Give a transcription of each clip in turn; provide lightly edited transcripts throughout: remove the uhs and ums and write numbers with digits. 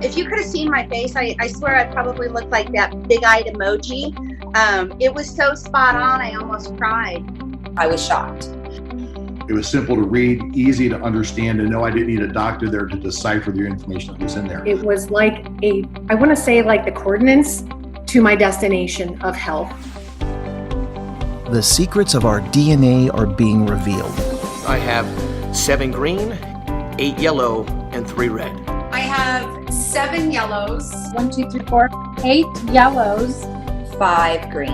If you could have seen my face, I swear I probably looked like that big-eyed emoji. It was so spot on, I almost cried. I was shocked. It was simple to read, easy to understand, and no, I didn't need a doctor there to decipher the information that was in there. It was like I want to say like the coordinates to my destination of health. The secrets of our DNA are being revealed. I have 7 green, 8 yellow, and 3 red. I have 7 yellows. 1, 2, 3, 4, 8 yellows. 5 green.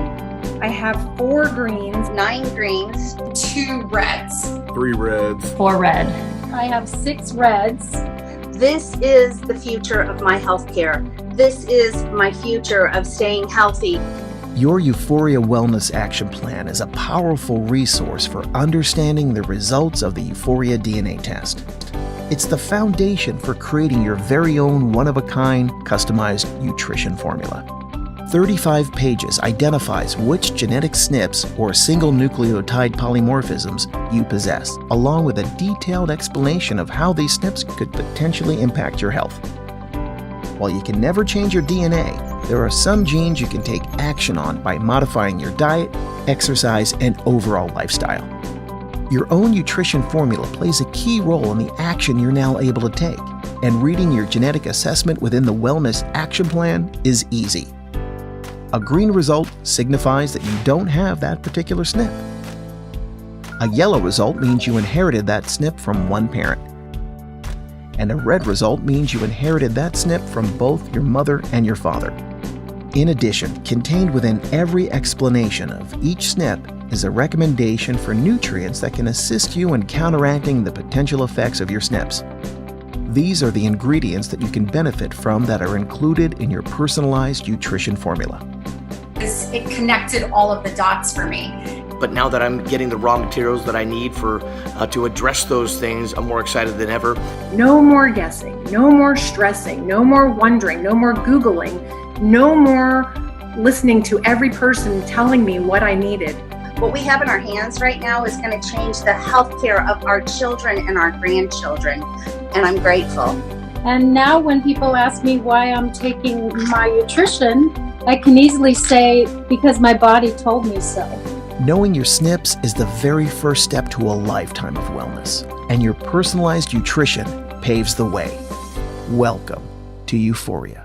I have 4 greens. 9 greens. 2 reds. 3 reds. 4 red. I have 6 reds. This is the future of my healthcare. This is my future of staying healthy. Your Uforia Wellness Action Plan is a powerful resource for understanding the results of the Uforia DNA test. It's the foundation for creating your very own one-of-a-kind, customized nutrition formula. 35 pages identifies which genetic SNPs or single nucleotide polymorphisms you possess, along with a detailed explanation of how these SNPs could potentially impact your health. While you can never change your DNA, there are some genes you can take action on by modifying your diet, exercise, and overall lifestyle. Your own nutrition formula plays a key role in the action you're now able to take, and reading your genetic assessment within the Wellness Action Plan is easy. A green result signifies that you don't have that particular SNP. A yellow result means you inherited that SNP from one parent. And a red result means you inherited that SNP from both your mother and your father. In addition, contained within every explanation of each SNP is a recommendation for nutrients that can assist you in counteracting the potential effects of your SNPs. These are the ingredients that you can benefit from that are included in your personalized nutrition formula. It connected all of the dots for me. But now that I'm getting the raw materials that I need to address those things, I'm more excited than ever. No more guessing, no more stressing, no more wondering, no more Googling, no more listening to every person telling me what I needed. What we have in our hands right now is going to change the healthcare of our children and our grandchildren, and I'm grateful. And now when people ask me why I'm taking my nutrition, I can easily say, because my body told me so. Knowing your SNPs is the very first step to a lifetime of wellness, and your personalized nutrition paves the way. Welcome to Uforia.